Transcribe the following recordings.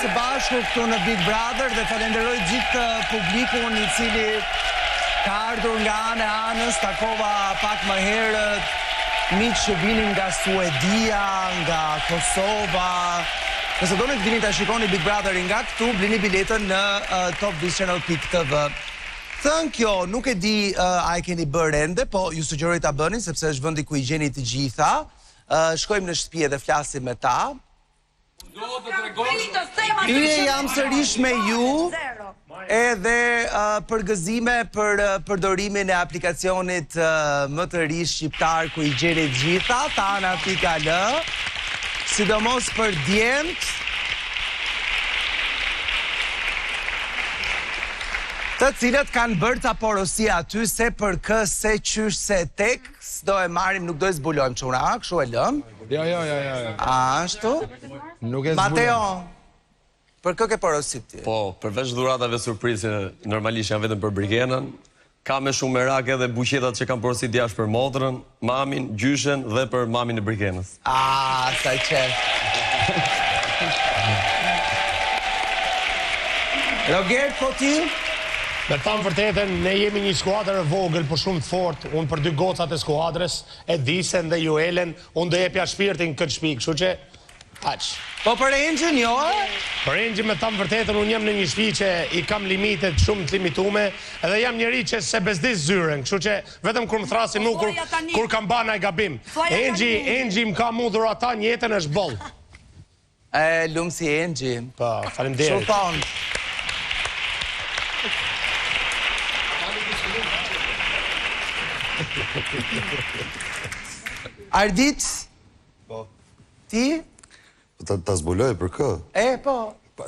së bashku këtu në Big Brother dhe falenderoj gjithë publikun I cili ka ardhur nga anës, takova pak më herët miq që vinin nga Suedia, nga Kosova. Nëse doni të vini ta shikoni Big Brother nga këtu, blini biletën në topvisional.tv. Thënë kjo, nuk e di a e keni bërë ende, po ju sugjeroj ta bëni sepse është vendi ku I gjeni të gjitha. Shkojmë në shtëpi dhe flasim me ta. Hye jam sërish me ju edhe përgëzime për përdorimin e aplikacionit më të ri shqiptar ku I gjeni të gjitha, tana.al, sidomos për djemt, të cilët kanë bërë ta porosi aty se për kë, se qysh, se tek, s'do e marim, nuk do e zbulojmë që una, kështu e lëm. Ja. Ashtu? Nuk e zbulojmë. Mateo, për kë ke porosit ti? Po, përveç dhuratave surprizë, normalisht janë vetëm për Brikenën, ka me shumë merak edhe buqetat që kanë porosit jashtë për motrën, mamin, gjyshen dhe për mamin e Brikenës. Sa qef. Roger, po ti? Me thamë vërtetën, ne jemi një skuadrë vogël, por shumë të fort. Unë për dy gocat e skuadrës, Edisen dhe Joelen, unë do jepja shpirtin këtë shpik, kështu që, aq. Po për Engjin, jo? Për Engjin, me thamë vërtetën, unë jam në një shtëpi që I kam limitet shumë të limitume, edhe jam njeri që se bezdis zyren, kështu që vetëm kur më thrasin nuk, kur kam bana I gabim. Engji më ka mudhur ata, një jetën është boll. Lumë si Engji. Po, faleminderit. Shufon. Ardit? Po. Ti? Ta zbuloj për kë? Po.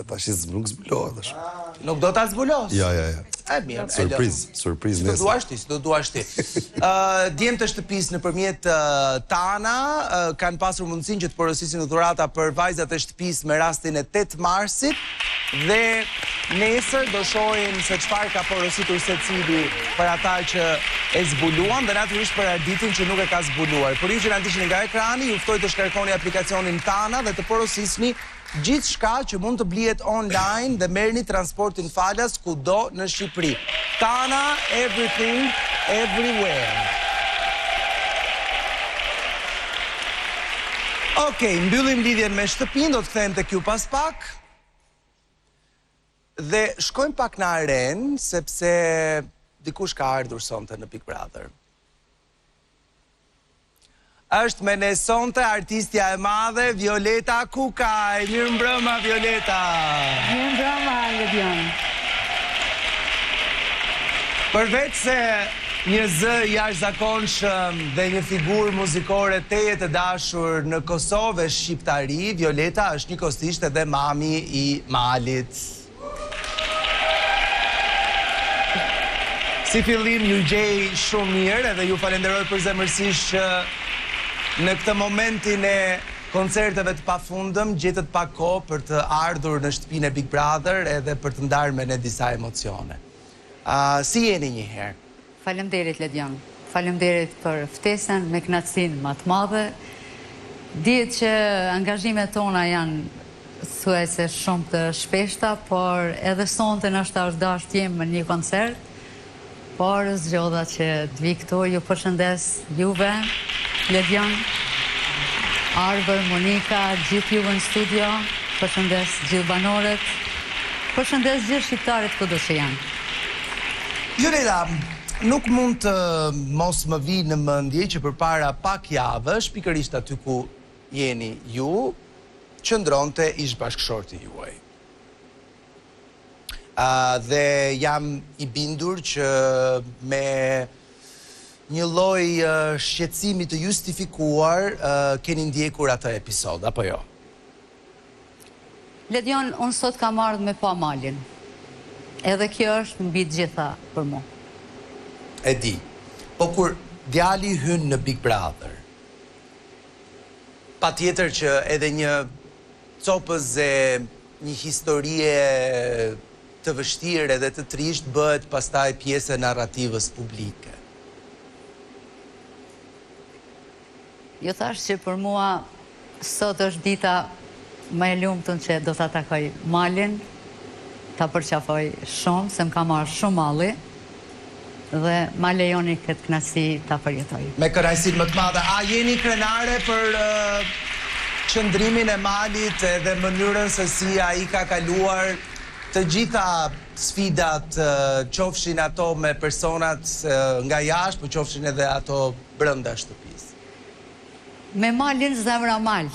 Ta shi nuk zbulohet. Nuk do ta zbulos? Ja. Mirë. Surpriz nesër. Si do duash ti. Djemt të shtëpisë nëpërmjet Tana kanë pasur mundësinë që të porosisin dhurata për vajzat e shtëpisë me rastin e 8 marsit dhe nesër do shohim se çfarë ka porositur secili për ata që e zbuluan dhe natyrisht për Arditin që nuk e ka zbuluar. Por ju që na ndiqni nga ekrani, ju ftoj të shkarkoni aplikacionin Tana dhe të porosisni gjithë shka që mund të blihet online dhe merrni transportin falas kudo në Shqipëri. Tana, everything, everywhere. Okej, mbyllim lidhjen me shtëpinë, do të kthehemi tek ju pas pak. Dhe shkojmë pak në arenë, sepse dikush ka ardhur sonte në Big Brother. Është me ne sonte artistja e madhe, Violeta Kukaj. Mirë mbrëma, Violeta. Mirë mbrëma, Ledion. Përveç se një zë jashtëzakonshëm dhe një figurë muzikore teje të dashur në Kosovë e shqiptari, Violeta është njëkohësisht edhe mami I Malit. Si fillim ju gjej shumë mirë edhe ju falenderoj përzemërsisht që në këtë momentin e koncerteve të pafundëm gjetët pak kohë për të ardhur në shtëpinë e Big Brother edhe për të ndarë me ne disa emocione. Si jeni një herë? Faleminderit, Ledion. Faleminderit për ftesën me kënaqësinë më të madhe. Dihet që angazhimet tona janë thuajse shumë të shpeshta, por edhe sonte ndoshta është dashur të jem në një koncert. Por zgjodha që të vi këtu, ju përshëndes juve, Ledion, Arbër, Monika, gjithë juve në studio, përshëndes gjithë banorët, përshëndes gjithë shqiptarët kudo që janë. Violeta, nuk mund të mos më vi në mendje që përpara pak javësh, pikërisht aty ku jeni ju, qëndronte ish bashkëshorti juaj. Dhe jam I bindur që me një lloj shqetësimi të justifikuar keni ndjekur atë episod, apo jo? Ledion, unë sot kam ardhur me pa malin. Edhe kjo është mbi të gjitha për mua. E di. Po kur djali hyn në Big Brother, patjetër që edhe një copës e një historie të vështirë edhe të trisht bëhet pastaj pjesë e narrativës publike. Jo thash që për mua sot është dita më e lumtun që do ta takoj Malin, ta përqafoj shumë, se më ka marrë shumë malli, dhe ma lejoni këtë kënaqësi ta përjetoj. Me kënaqësinë më të madhe, a jeni krenare për qëndrimin e Malit edhe mënyrën se si ai ka kaluar të gjitha sfidat, qofshin ato me personat nga jashtë, po qofshin edhe ato brenda shtëpisë? Me Malin zemra mal,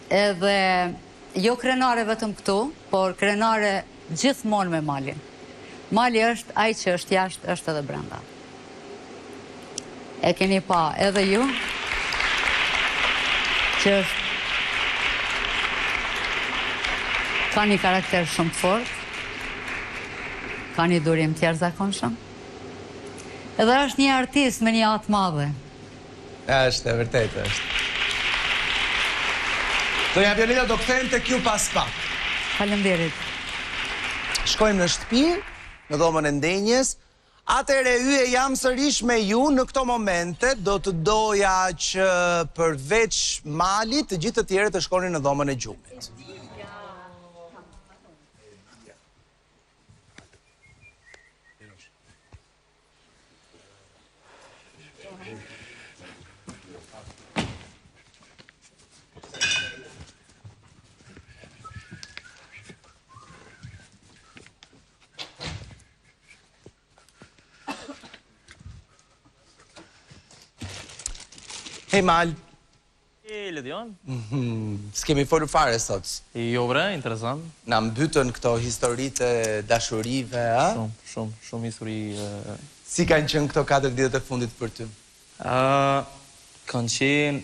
edhe jo krenare vetëm këtu, por krenare gjithmonë me Malin. Mali është ai që është jashtë, është edhe brenda. E keni pa edhe ju, që është ka një karakter shumë të fortë, ka një durim të jashtëzakonshëm, edhe është një artist me një atë madhe. Është, e vërtet është. Donja Violeta, do kthejmë tek ju pas pak. Faleminderit. Shkojmë në shtëpi, në dhomën e ndenjes. Atëherë hye jam sërish me ju në këto momente, do të doja që përveç Malit, të gjithë të tjerë të shkonin në dhomën e gjumit. Hej Mal. Ledion? S'kemi folur fare sot. Jo bre, interesant. Na mbytën këto historitë e dashurive, a? Shumë histori. Si kanë qenë këto 4 ditët e fundit për ty? Kanë qenë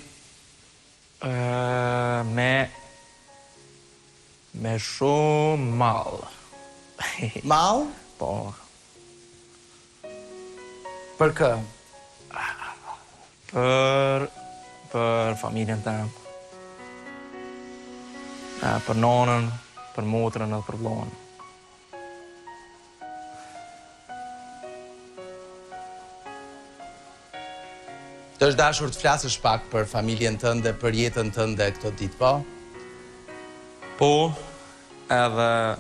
me shumë mall. Mall? Po. Për kë? Për familjen tëmë. Për nonën, për motrën edhe për vllahun. Të është dashur të flasësh pak për familjen tënde, për jetën tënde këto ditë, po? Po, edhe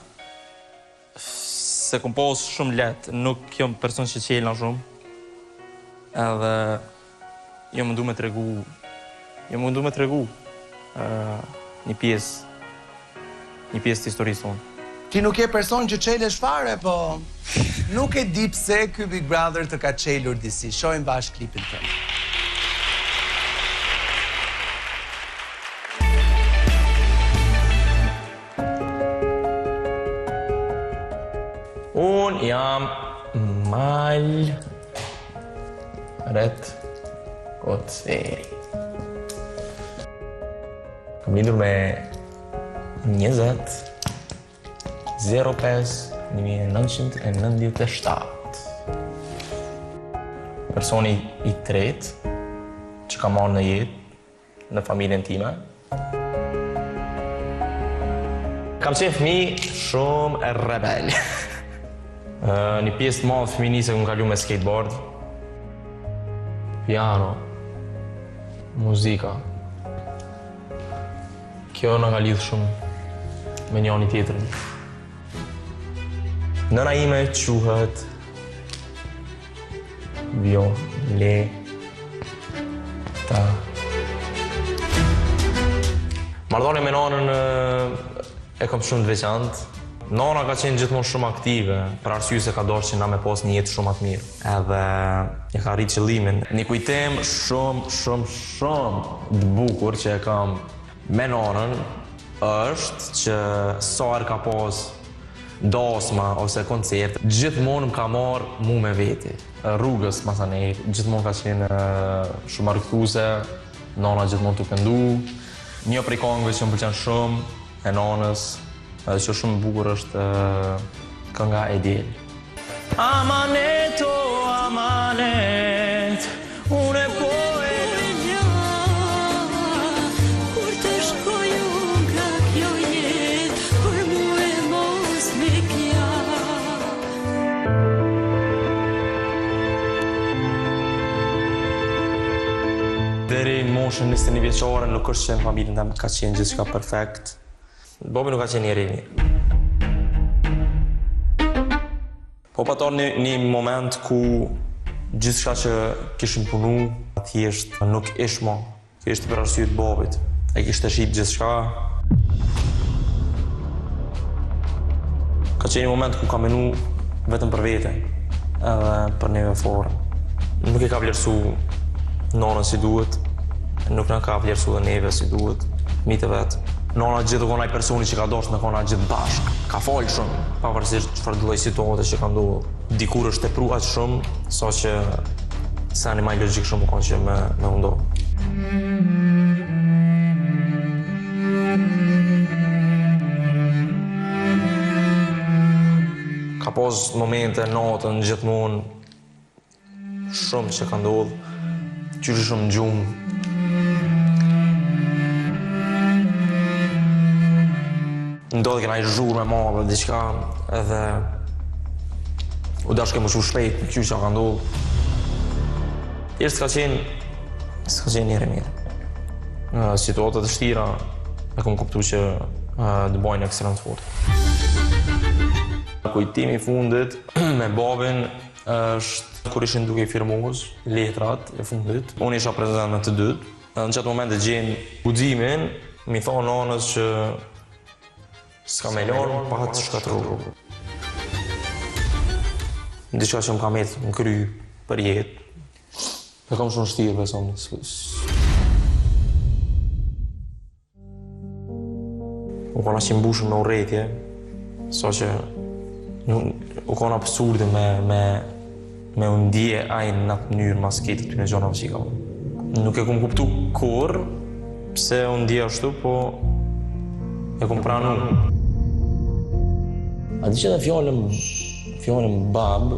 se kom pas shumë letë, nuk jam person që qelna shumë. Edhe jo më ndu me tregu një pjesë të historisë tonë. Ti nuk je person që qelesh fare, po nuk e di pse ky Big Brother të ka qelur disi. Shohim bashkë klipin tënd. Unë jam Mal Ret Koceri. Kam lindur me 20/05/1997. Personi i tretë që kam marrë në jetë në familjen time. Kam qenë fëmijë shumë rebel. Një pjesë të madhe fëminjise ku kalu me skateboard, piano, muzika. Kjo na ka lidhë shumë me njëri tjetrin. Nëna ime quhet Violeta. Marrëdhënia me nonën e kam shumë të veçantë. Nona ka qenë gjithmonë shumë aktive, për arsye se ka dashur që na me pas një jetë shumë më të mirë. Edhe e ka rritë qëllimin. Një kujtim shumë të bukur që e kam me nonën është që sa herë ka pas dasma ose koncert, gjithmonë më ka marrë mu me veti. Rrugës, masanej, gjithmonë ka qenë shumë argëtuese, nona gjithmonë të këndu. Një prej këngëve që më pëlqen shumë e nonës, edhe që shumë bukur është kënga e diel. Amanet, o amanet, unë e po e nja, kur të shkoju nga kjo jet, për mu e mos me kja. Deri në moshën 21 vjeçare nuk është që në familjen tëme ka qenë gjithçka perfekt. Bobi nuk ka qenë njeri mirë. Po pator një moment ku gjithçka që kishim punu, thjesht nuk ish më. Thjesht për arsye të Bobit. E kishte shit gjithçka. Ka qenë një moment ku ka menu vetëm për vete, edhe për neve forë. Nuk e ka vlerësu nonën si duhet, nuk në ka vlerësu dhe neve si duhet, mitë vetë. Nona gjithë konaj personi që ka doshtë me kona gjithë bashkë. Ka folë shumë, pavarësisht çfarë lloj situate që ka ndodhur. Dikur është tepru aq shumë, sa që se animal logjik shumë u konë që me mundohë. Ka pos momente, natën, gjithmonë, shumë që ka ndodhë, qyri shumë gjumë. Ndodhë këna i zhurë me madhe, diqka, edhe u dashke më shumë shpejt në qyri që ka ndodhë. Thjesht s'ka qenë njëri mirë. Në situatët e shtira, e kom kuptu që dë bojnë ekstrem të fortë. Kujtimi i fundit me Bobin është kur ishin duke i firmoz letrat e fundit. Unë isha prezident me të dytë. Në qatë moment e gjenë guximin, mi thonë nonës që s'ka me lorë, pa të shkatru. Diçka që më ka metë në kry për jetë. E kam shumë shtirë, besom. U kona që mbushën me urrejtje, sa që u kona absurde me undje ajnë në atë mënyrë mas ketit të në gjonave që i ka. Nuk e kom kuptu kur, pse undje ashtu, po e kom pranu. A di që dhe fjallëm bab,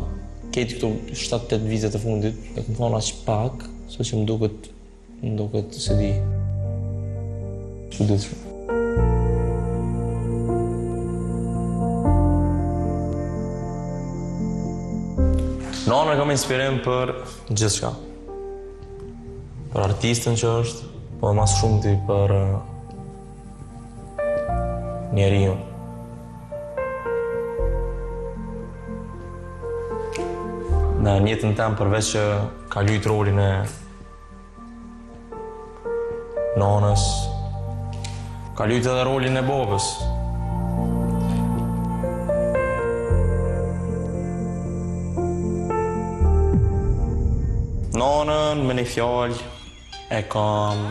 ketë këtu 7-8 vizet e fundit, e kom thonë aq pak, so që më duket se di. Që ditë shumë. Nona kam inspirim për gjithçka. Për artistën që është, po mas shumëti për njeriu. Në jetën tem përveç që ka lujt rolin e nonës, ka lujt edhe rolin e Bobës. Nonën me një fjallë e kam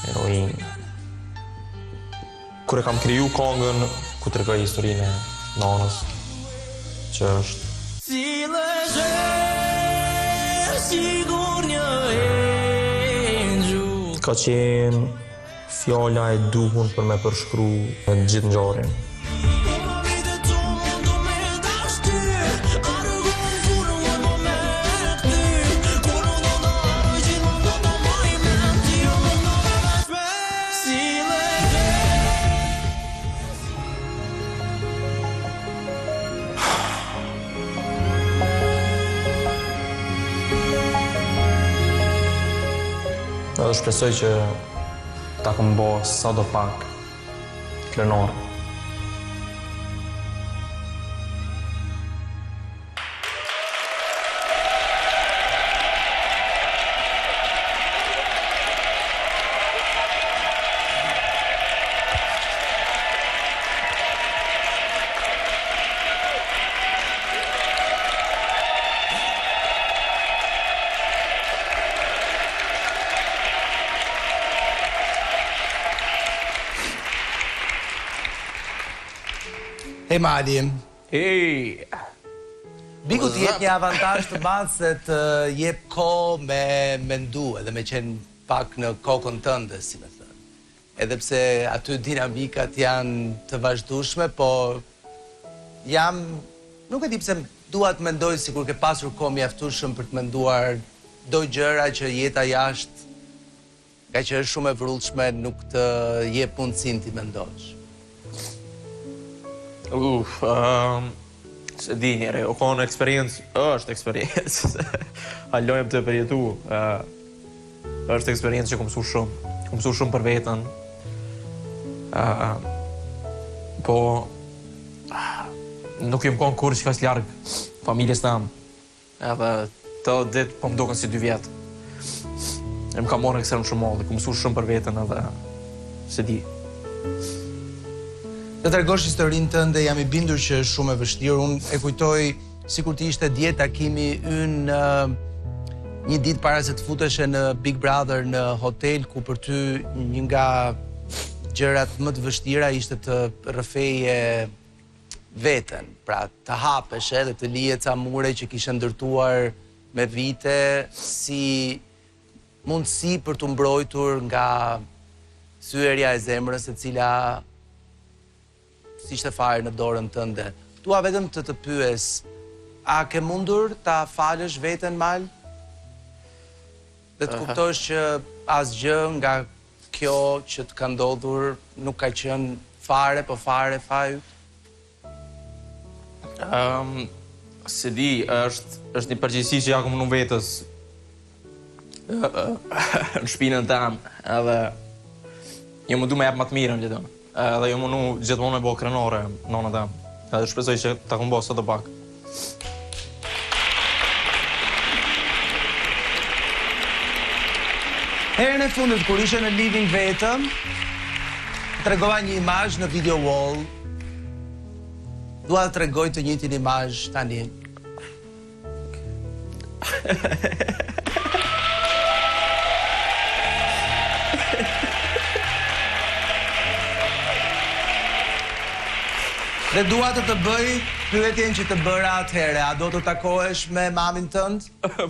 heroin. Kur e kam kriju kongën, ku të rëgaj historinë e nonës, që është ka qenë fjalla e duhun për me përshkru në gjithë ngjarjen. Edhe shpresoj që ta kom bo sa do pak krenor. Hej Mali. Hej! Biku të jep një avantazh të madh se të jep kohë me mendu edhe me qenë pak në kokën tënde, si me thënë. Edhe pse aty dinamikat janë të vazhdueshme, po nuk e di pse dua të mendoj sikur ke pasur kohë mjaftueshëm për të menduar do gjëra që jeta jashtë, nga që është shumë e vrullshme, nuk të jep mundësinë ti mendosh. Se di njëre, o konë eksperiencë, është eksperiencë, halojmë të përjetu. Është eksperiencë që kom mësu shumë për vetën. po nuk jem konë kur që ka s'largë familjes tamë. Edhe të ditë po më doken si 2 vjetë. E më ka morë ekstrem shumë madhe, ku mësu shumë për vetën edhe se di. Të tregosh historinë tënde, jam i bindur që është shumë e vështirë. Unë e kujtoj sikur të ishte dje takimi ynë një ditë para se të futeshe në Big Brother në hotel, ku për ty një nga gjërat më të vështira ishte të rrëfeje veten, pra të hapesh edhe të lije ca mure që kishe ndërtuar me vite si mundësi për të mbrojtur nga thyerja e zemrës e cila s'ishte fare në dorën tënde. Dua vetëm të pyes, a ke mundur ta falësh veten mal? Dhe të kuptosh që asgjë nga kjo që të ka ndodhur nuk ka qenë fare, po fare fajut? Se di, është një përgjegjësi që ja kom në vetës në shpinën tam, edhe jo më du me jep më të mirën gjithëm. Edhe jo më nu gjithmonë me bo krenore, nona tam. Edhe shpresoj që ta kom bo sot të pak. Herën e fundit, kur ishe në living vetëm, tregova një imazh në video wall. Dua të tregoj të njëjtin imazh tani. Dhe dua të bëj pyetjen që të bëra atëherë. A do të takohesh me mamin tënd?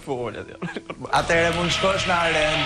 Po, volja tja. Atëherë mund shkosh në arenë.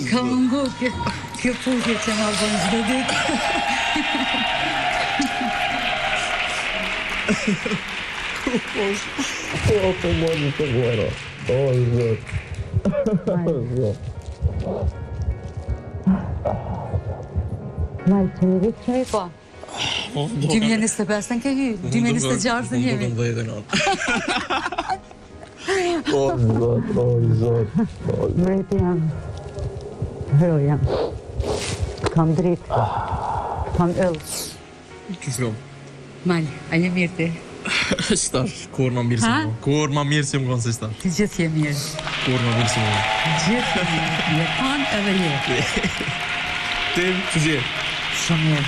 Ka mungu kjo pushje që ma bënë çdo ditë. Po, mojnë të vojra. O, zot. Malë, që një vitë që e po? 2025 në ke hy, 2026 në jemi. O, zot. Mreti jam, hero jam, kam dritë, kam ëllë. Kisë Malë, a je mirë ti? Shtash, kur ma mirë si më. Kur ma mirë si më konë si shtash. Ti gjithë je mirë. Kur ma mirë si më. Gjithë je mirë, je kanë edhe je. Tim, që gjithë? Shumë mirë.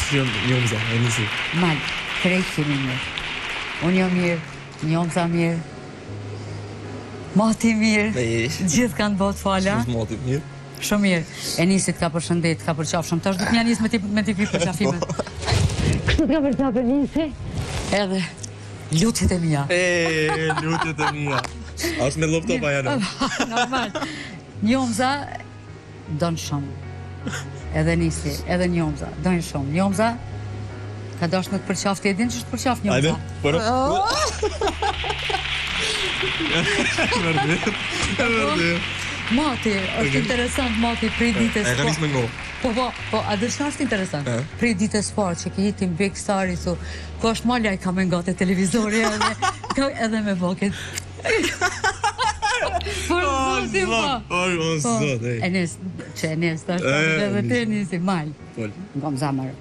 Shumë njëmëza, e nisi. Malë, krejtë kemi mirë. Unë jo mirë, njëmëza mirë, mati mirë, gjithë kanë botë fala. Shumë mati mirë. Shumë mirë. E nisit ka përshëndet, ka përqaf shumë. Tash du t'nja nisë me t'i pi përqafime. Kështë t'ka përqaf e nisi? Edhe lutjet e mija. Lutjet e mija. A është me lopto pa janë? Normal. Njomza donë shumë. Edhe nisi, edhe njomza, donë shumë. Njomza ka dosh me të përqaf, ti e din që është përqaf njomza? Ajde, përë. Vërdet. Mati, është interesant, mati, prej ditës. E ka nisë me ngo. Po, a dërshna është interesant. Prej ditës parë që ke jetim Big Star, ko është malja i ka me nga të televizori edhe me boket. Por zotim po. Zot, ej. Enes, që Enes, të është edhe te nisi, mal. Nga më zamërë.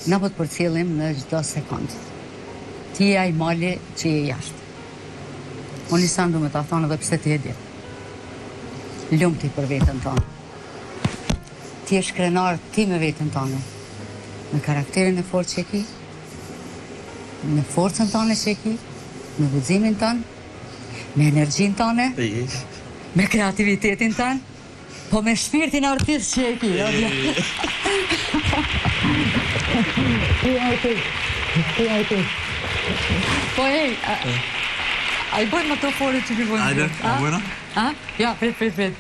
Në po të përcilim në gjdo sekundë. Ti e aj mali që je jashtë. Unë i sandu me ta thonë edhe pse ti e di. Lumë ti për vetën tonë. Ti e shkrenar ti me vetën tonë. Me karakterin e fort që e ki, me forcën tonë që e ki, me guximin tonë, me energjin tonë, me kreativitetin tonë, po me shpirtin artist që e ki. Ti artist. Po hej, a I bëjmë ato fore që I bëjmë? Ajde, a bëjna? Ja, prit.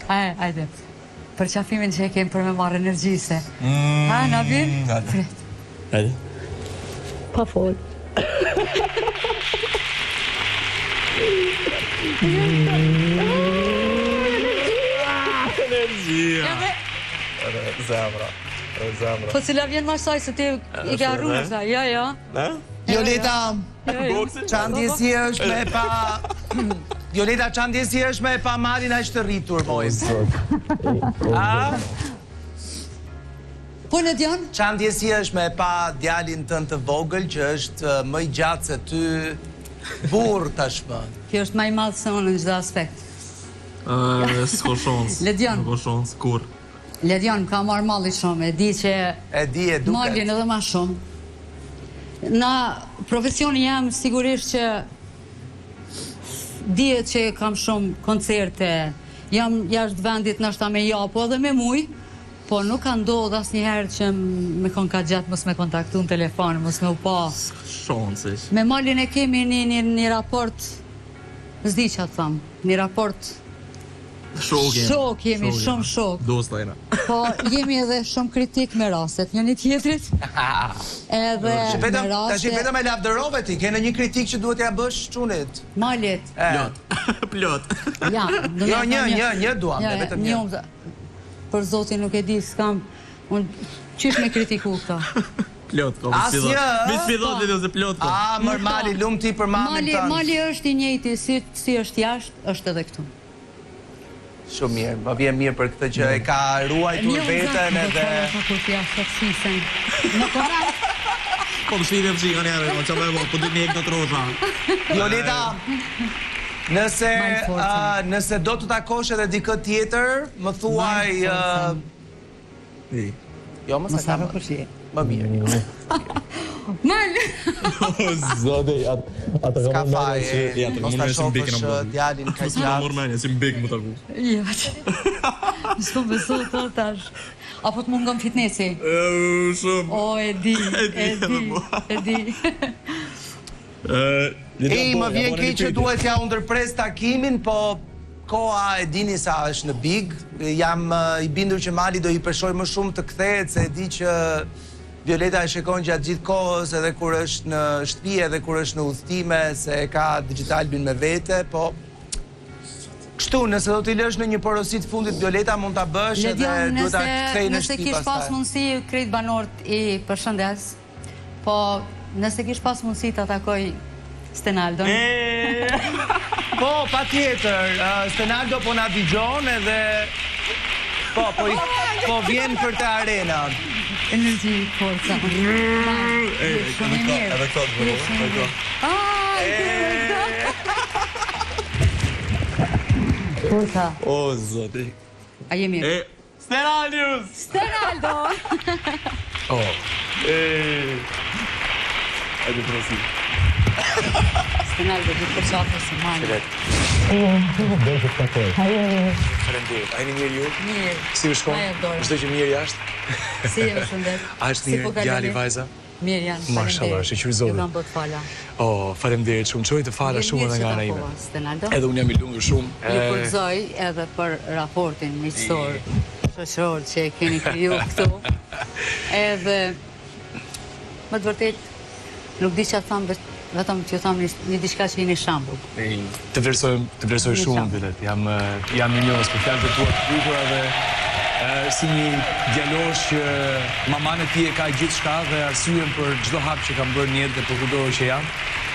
Ajde. Për qafimin që e kemë për me marrë energjise. Na vjen? Prit. Ajde. Pa fol. Energjia. Zemra. Po cila vjen ma saj se ti I ka arruar sa. Ja. Violeta, çandjesi është me pa... Violeta, çandjesi është me pa malin aq të rritur, moj. Po në Dion? Çandjesi është me pa djalin tënd të vogël që është më I gjatë se ty burr tashmë. Kjo është ma I madh se unë në çdo aspekt. S'ko shons. Ledion. S'ko shons, kur. Ledion ka marrë malli shumë, e di që... E duket. Malin edhe ma shumë. Na profesioni jam sigurisht që dihet që kam shumë koncerte, jam jashtë vendit nështë me po edhe me muj, po nuk ka ndodhë asnjëherë që me kon ka gjatë mos me kontaktu në telefon, mos me u pa. Shonsish. Me Malin e kemi një raport, s'di që atë thamë, një raport shok jemi, shumë shok. Dosta jena. Po jemi edhe shumë kritik me rastet, njëri tjetrit. Edhe me raste... Vetëm e lavdërove ti, kene një kritik që duhet ja bësh çunit. Malit. Plot. Ja, Jo, një duam, vetëm një. Për zotin nuk e di, s'kam... Unë qysh me kritiku këta? Plot, ko Asnjë. Vit fillon video se plot ko. Mër Mali, lum ti për mamin tënd. Mali është I njëjti, si është jashtë, është edhe këtu. Shumë mirë, më vjen mirë për këtë që e ka ruajtur veten edhe... Në korat. Po më shvide më shikon jare, që me po du një këtë trosha. Violeta, nëse do të takosh edhe dikë tjetër, më thuaj... Jo, më sa ka më mirë. Mal! Zode, atë Ska ka faj, mos ta si mbik shofësh në më djalin ka Ska gjatë. mërmenja, si mbik më taku. Ja, s'po beso të tash. Apo të mungon fitnesi? Shumë. O, e di. Më vjen keq që duhet ja ndërpres takimin, po koha e dini sa është në big. Jam I bindur që Mali do I përshoj më shumë të kthehet, se e di që Violeta e shikon gjatë gjithë kohës, edhe kur është në shtëpi, edhe kur është në udhëtime, se ka digitalbin me vete, po... Kështu, nëse do t'i lësh në një porosi të fundit Violeta, mund t'a bësh edhe duhet t'a kthej në nëse shtëpi kish pas pastaj. mundësi, krejt banorët I përshëndes, po nëse kish pas mundësi t'a takoj Stenaldon. Po, pa tjetër, Stenaldo po na dëgjon edhe... Po vjen për të arena. Energji, forca. Shumë mirë. Edhe këto të vërru. Forca. O, zoti. A jemi? Stenaldius! Stenaldo! Ajde prosi. Stenaldo, du për qatë se marë. Faleminderit. A jeni mirë ju? Mirë. Si u shkon? Ma e dorë. Çdo që mirë jashtë? Si jemi shëndet? A është mirë djali vajza? Mirë janë, Mashallah, shqyr zoti. Ju kam bët fala. Faleminderit shumë. Çoj të fala shumë edhe nga ana ime. Stenaldo. Edhe unë jam I lumtur shumë. Ju përgëzoj edhe për raportin miqësor, shoqëror që e keni kriju këtu. Edhe, më të vërtet, nuk di që atë thamë, vetëm që thamë një diçka që jeni shambull. Të vlerësoj shumë Bilet. Jam I njohës për fjalët e tua të bukura dhe si një djalosh që maman e ti e ka gjithçka dhe arsyen për çdo hap që kam bërë në jetë dhe për kudo që jam,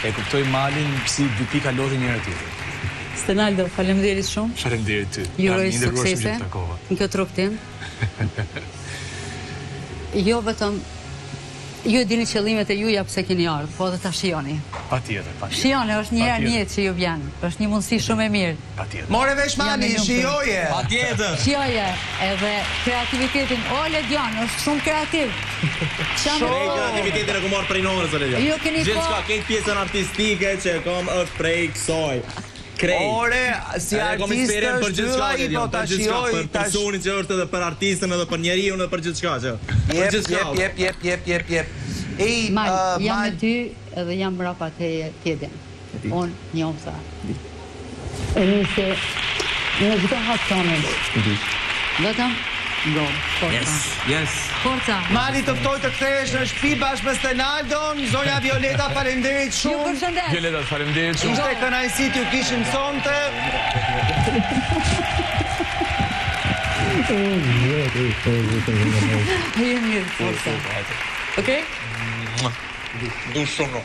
e kuptoj Malin si dy pika lotë njëra tjetër. Stenaldo, faleminderit shumë. Faleminderit ty. Ju uroj Jam I nderuar shumë suksese që të takova. në këtë rrugtim. Jo vetëm ju e dini qëllimet e juja pse keni ardhur, po edhe ta shijoni. Patjetër. Shijoni, është një herë në jetë që ju vjen. Është një mundësi shumë e mirë. Patjetër. More vesh Mali, shijoje! Patjetër. Shijoje, edhe kreativitetin. O, Ledion, është shumë kreativ. Kreativitetin e ku marrë prej nonës, Ledion. Jo keni Gjithë po- shka, këtë pjesën artistike që e kam është prej kësaj. Krej. Ore, si artist është dylla I po ta shijoj për personin që është edhe për artistën edhe për njeriun edhe për gjithçka që. Jep. Jam me ty edhe jam mrapa teje tjetën. Unë njohë sa. E nëse në gjithë hatë tonën. Vetëm? Go, forca. Yes. Forca. Mali të ftoj të kthehesh në shtëpi bashkë me Stenaldon. Zonja Violeta, faleminderit Ju shumë. përshëndes. Violeta, faleminderit shumë. Ishte kënaqësi t'ju kishim sonte. Mirë, mirë, forca. Okej? Du shumë,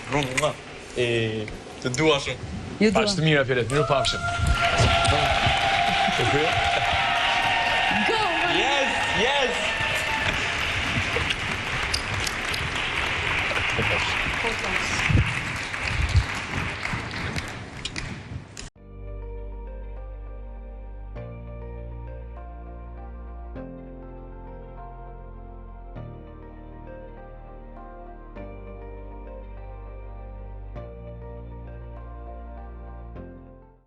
të dua shumë. Ju dua. Paqë të mira, Violet, miru pafshim. Go! Yes.